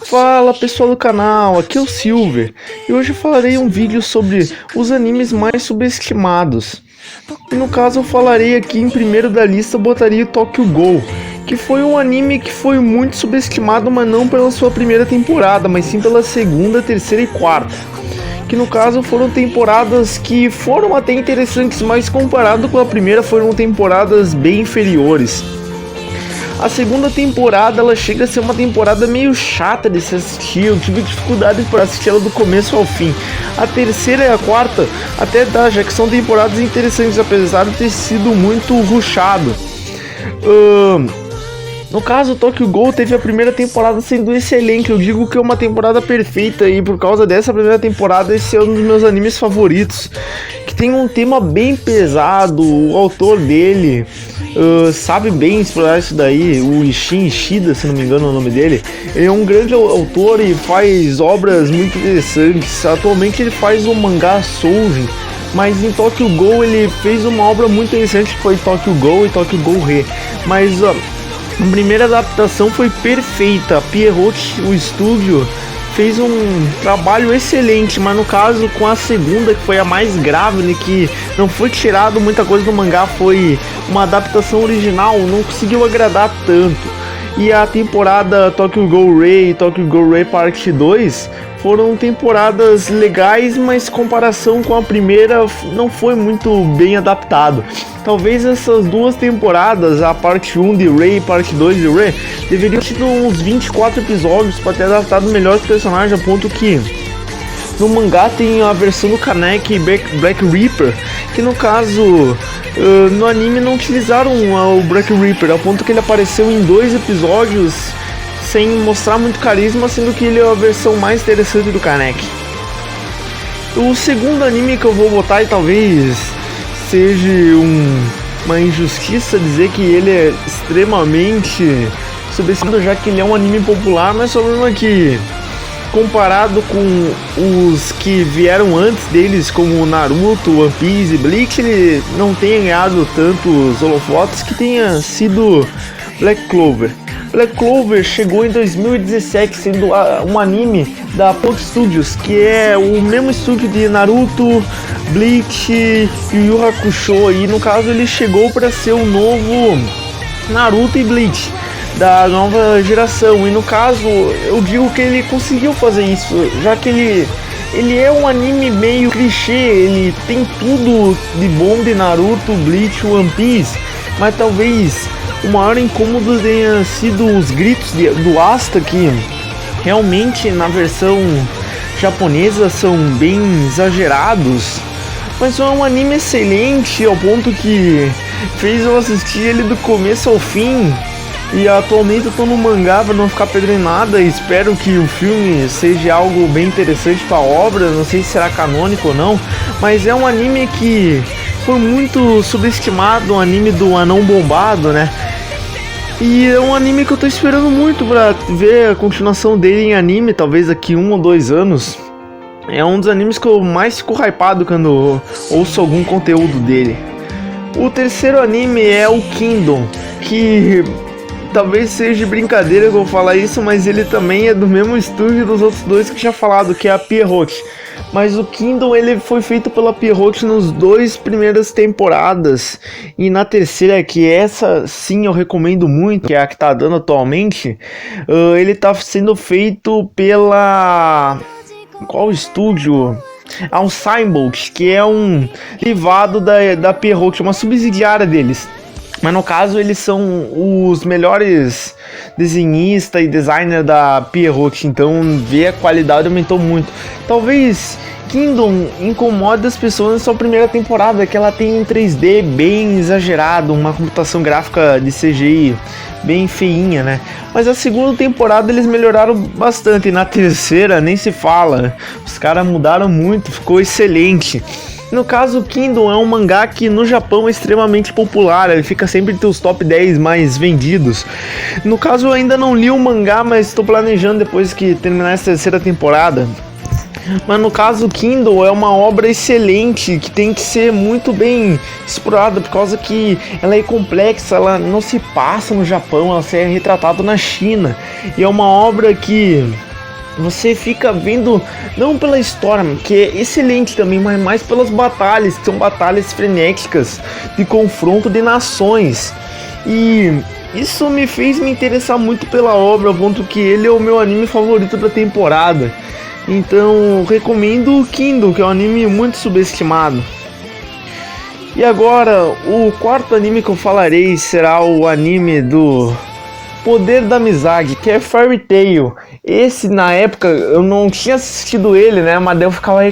Fala pessoal do canal, aqui é o Silver e hoje eu falarei um vídeo sobre os animes mais subestimados. E no caso eu falarei aqui em primeiro da lista, eu botaria o Tokyo Ghoul, que foi um anime que foi muito subestimado, mas não pela sua primeira temporada, mas sim pela segunda, terceira e quarta. Que no caso foram temporadas que foram até interessantes, mas comparado com a primeira foram temporadas bem inferiores. A segunda temporada ela chega a ser uma temporada meio chata de se assistir, eu tive dificuldade para assistir ela do começo ao fim. A terceira e a quarta até dá, já que são temporadas interessantes, apesar de ter sido muito rushado. No caso, Tokyo Ghoul teve a primeira temporada sendo excelente, eu digo que é uma temporada perfeita e por causa dessa primeira temporada esse é um dos meus animes favoritos, que tem um tema bem pesado, o autor dele sabe bem explorar isso daí, o Ishin Ishida, se não me engano é o nome dele, ele é um grande autor e faz obras muito interessantes, atualmente ele faz o mangá Soujin, mas em Tokyo Ghoul ele fez uma obra muito interessante que foi Tokyo Ghoul e Tokyo Ghoul Re, mas a primeira adaptação foi perfeita, a Pierrot, o estúdio, fez um trabalho excelente, mas no caso com a segunda, que foi a mais grave, né, que não foi tirado muita coisa do mangá, foi uma adaptação original, não conseguiu agradar tanto. E a temporada Tokyo Ghoul Re e Tokyo Ghoul Re Parte 2 foram temporadas legais, mas em comparação com a primeira não foi muito bem adaptado. Talvez essas duas temporadas, a parte 1 de Re e parte 2 de Re, deveriam ter uns 24 episódios para ter adaptado melhor os personagens, a ponto que no mangá tem a versão do Kaneki e Black Reaper, que no caso no anime não utilizaram o Black Reaper, a ponto que ele apareceu em 2 episódios sem mostrar muito carisma, sendo que ele é a versão mais interessante do Kaneki. O segundo anime que eu vou botar, e talvez seja uma injustiça dizer que ele é extremamente subestimado, já que ele é um anime popular, mas o problema é que comparado com os que vieram antes deles, como Naruto, One Piece e Bleach, ele não tenha ganhado tantos holofotes que tenha sido Black Clover. Black Clover chegou em 2017, sendo um anime da Punk Studios, que é o mesmo estúdio de Naruto, Bleach e Yu Yu Hakusho, e no caso ele chegou para ser o novo Naruto e Bleach da nova geração, e no caso eu digo que ele conseguiu fazer isso, já que ele é um anime meio clichê, ele tem tudo de bom de Naruto, Bleach, One Piece, mas talvez o maior incômodo tenha sido os gritos do Asta, que realmente na versão japonesa são bem exagerados, mas é um anime excelente ao ponto que fez eu assistir ele do começo ao fim. E atualmente eu tô no mangá para não ficar perdendo nada, e espero que o filme seja algo bem interessante para a obra, não sei se será canônico ou não, mas é um anime que foi muito subestimado, um anime do anão bombado, né? E é um anime que eu tô esperando muito para ver a continuação dele em anime, talvez daqui 1 ou 2 anos. É um dos animes que eu mais fico hypado quando ouço algum conteúdo dele. O terceiro anime é o Kingdom, que talvez seja brincadeira que eu vou falar isso, mas ele também é do mesmo estúdio dos outros dois que eu tinha falado, que é a Pierrot. Mas o Kingdom ele foi feito pela Pierrot nos 2 primeiras temporadas, e na terceira, que essa sim eu recomendo muito, que é a que tá dando atualmente, ele tá sendo feito pela... qual estúdio? A Unsignbolt, que é um derivado da Pierrot, uma subsidiária deles. Mas no caso eles são os melhores desenhistas e designer da Pierrot, então ver a qualidade aumentou muito. Talvez Kingdom incomode as pessoas na sua primeira temporada, que ela tem um 3D bem exagerado, uma computação gráfica de CGI bem feinha, né? Mas a segunda temporada eles melhoraram bastante, e na terceira nem se fala, os caras mudaram muito, ficou excelente. No caso, o Kingdom é um mangá que no Japão é extremamente popular, ele fica sempre entre os top 10 mais vendidos. No caso, eu ainda não li o mangá, mas estou planejando depois que terminar essa terceira temporada Mas no caso, Kindle é uma obra excelente que tem que ser muito bem explorada, por causa que ela é complexa, ela não se passa no Japão, ela é retratada na China. E é uma obra que você fica vendo, não pela história, que é excelente também, mas mais pelas batalhas, que são batalhas frenéticas de confronto de nações. E isso me fez me interessar muito pela obra, ao ponto que ele é o meu anime favorito da temporada. Então recomendo o Kindle, que é um anime muito subestimado. E agora, o quarto anime que eu falarei será o anime do Poder da Amizade, que é Fairy Tail. Esse, na época, eu não tinha assistido ele, né? Mas daí eu ficava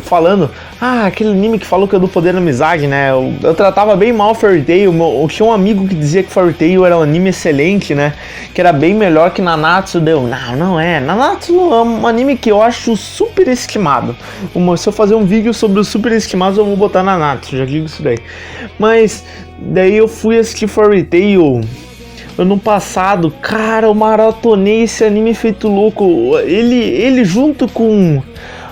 falando, aquele anime que falou que é do Poder da Amizade, né? Eu tratava bem mal Fairy Tail. Eu tinha um amigo que dizia que Fairy Tail era um anime excelente, né? Que era bem melhor que Nanatsu. Não é. Nanatsu é um anime que eu acho super estimado. Se eu fazer um vídeo sobre os super estimados, eu vou botar Nanatsu, já digo isso daí. Mas daí eu fui assistir Fairy Tail ano passado. Cara, eu maratonei esse anime feito louco. Ele junto com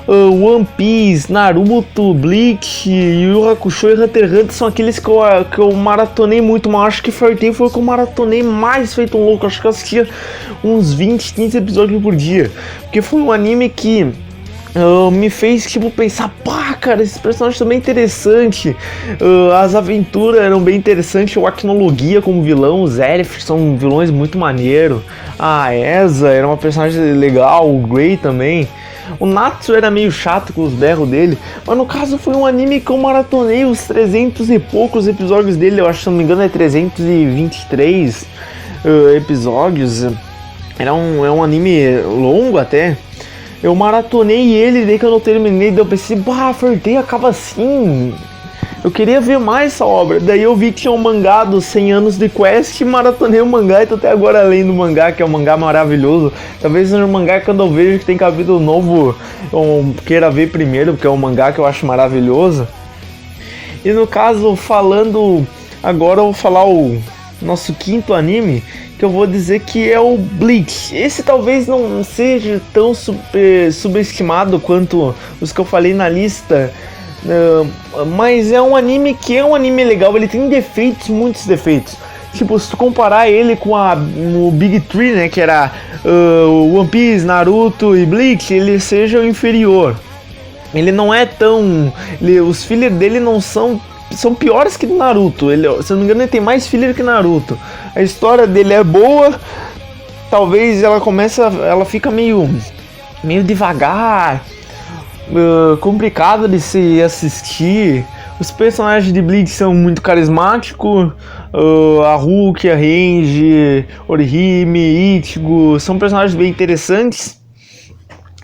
One Piece, Naruto, Bleach, Yu Yu Hakusho e Hunter x Hunter são aqueles que eu maratonei muito, mas acho que Fairy Tail foi o que eu maratonei mais feito louco. Acho que eu assistia uns 20, 15 episódios por dia, porque foi um anime que me fez tipo pensar, cara, esse personagem também é interessante. As aventuras eram bem interessantes, a Acnologia como vilão, os Zeref são vilões muito maneiro, a Eza era uma personagem legal, o Grey também. O Natsu era meio chato com os berros dele, mas no caso foi um anime que eu maratonei os 300 e poucos episódios dele, eu acho, se não me engano é 323 episódios. É um anime longo até. Eu maratonei ele, daí que eu não terminei, daí eu pensei, Fairy Tail acaba assim. Eu queria ver mais essa obra. Daí eu vi que tinha um mangá dos 100 anos de Quest, maratonei o mangá e tô até agora lendo o mangá, que é um mangá maravilhoso. Talvez seja um mangá que quando eu vejo que tem capítulo novo, eu queira ver primeiro, porque é um mangá que eu acho maravilhoso. E no caso, falando agora, eu vou falar o nosso quinto anime, que eu vou dizer que é o Bleach. Esse talvez não seja tão subestimado quanto os que eu falei na lista, mas é um anime que é um anime legal. Ele tem defeitos, muitos defeitos. Tipo, se tu comparar ele com o Big Three, né, que era One Piece, Naruto e Bleach, ele seja o inferior. Ele não é tão... os fillers dele não são piores que do Naruto. Ele, se eu não me engano, ele tem mais filler que Naruto. A história dele é boa. Talvez ela fica meio devagar, complicado de se assistir. Os personagens de Bleach são muito carismáticos. A Rukia, a Range, Orihime, Ichigo são personagens bem interessantes.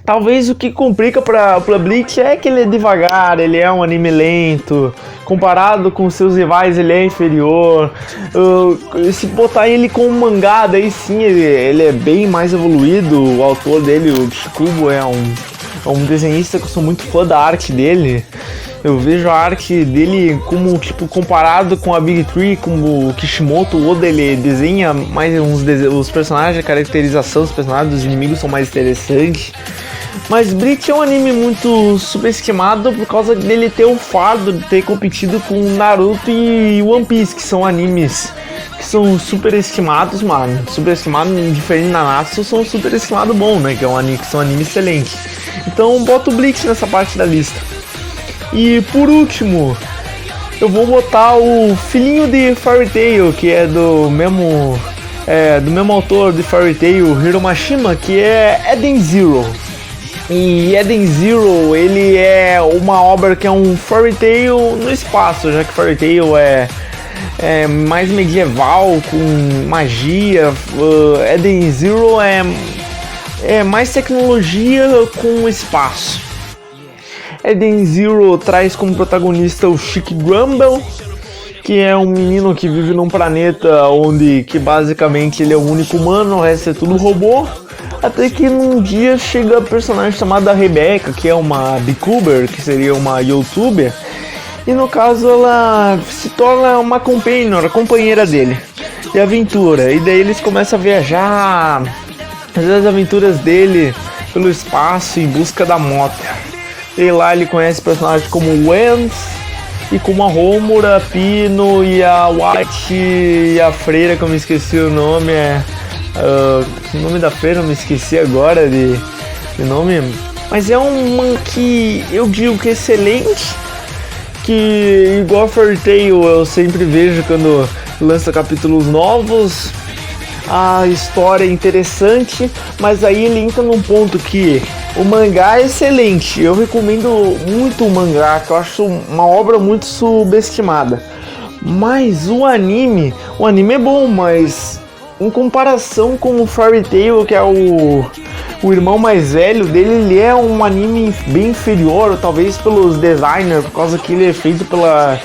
Talvez o que complica pra Bleach é que ele é devagar, ele é um anime lento, comparado com seus rivais ele é inferior. Se botar ele com um mangá, daí sim ele é bem mais evoluído. O autor dele, o Chikubo, é um desenhista que eu sou muito fã da arte dele. Eu vejo a arte dele como, tipo, comparado com a Big Three, como o Kishimoto, o Oda, ele desenha mais os personagens, a caracterização dos personagens, dos inimigos são mais interessantes. Mas Bleach é um anime muito subestimado por causa dele ter o fardo de ter competido com Naruto e One Piece, que são animes que são superestimados, mano. Superestimado, diferente da Natsu, são superestimado bom, né? Que são animes excelentes. Então boto o Bleach nessa parte da lista. E por último, eu vou botar o filhinho de Fairy Tail, que é do mesmo autor de Fairy Tail, Hiro Mashima, que é Eden Zero. E Eden Zero, ele é uma obra que é um Fairy Tail no espaço, já que Fairy Tail é mais medieval, com magia. Eden Zero é mais tecnologia com espaço. Eden Zero traz como protagonista o Chick Grumble, que é um menino que vive num planeta onde que basicamente ele é o único humano, o resto é tudo robô. Até que num dia chega a personagem chamada Rebecca, que é uma VTuber, que seria uma YouTuber, e no caso ela se torna uma companheira dele de aventura. E daí eles começam a viajar. Às vezes as aventuras dele pelo espaço em busca da moto. E lá ele conhece personagens como Wens e como a Homura, Pino e a White e a freira, que eu me esqueci o nome, o nome da freira eu me esqueci agora de nome, mas é um que eu digo que é excelente, que igual a Fairy Tail eu sempre vejo quando lança capítulos novos, a história é interessante, mas aí ele entra num ponto que o mangá é excelente, eu recomendo muito o mangá, que eu acho uma obra muito subestimada, mas o anime é bom, mas em comparação com o Fairy Tail, que é o irmão mais velho dele, ele é um anime bem inferior, ou talvez pelos designers, por causa que ele é feito pela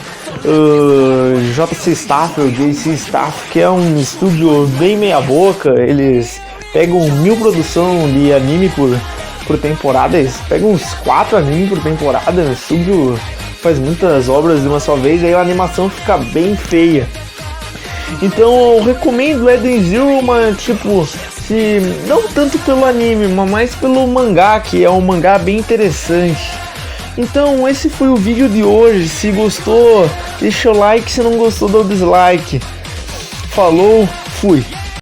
JC Staff, ou JC Staff, que é um estúdio bem meia boca. Eles pegam 1000 produção de anime por temporada, eles pegam uns 4 animes por temporada, o estúdio faz muitas obras de uma só vez, aí a animação fica bem feia. Então eu recomendo Eden Zero, mas tipo, não tanto pelo anime, mas mais pelo mangá, que é um mangá bem interessante. Então esse foi o vídeo de hoje. Se gostou, deixa o like, se não gostou, dá o dislike. Falou, fui!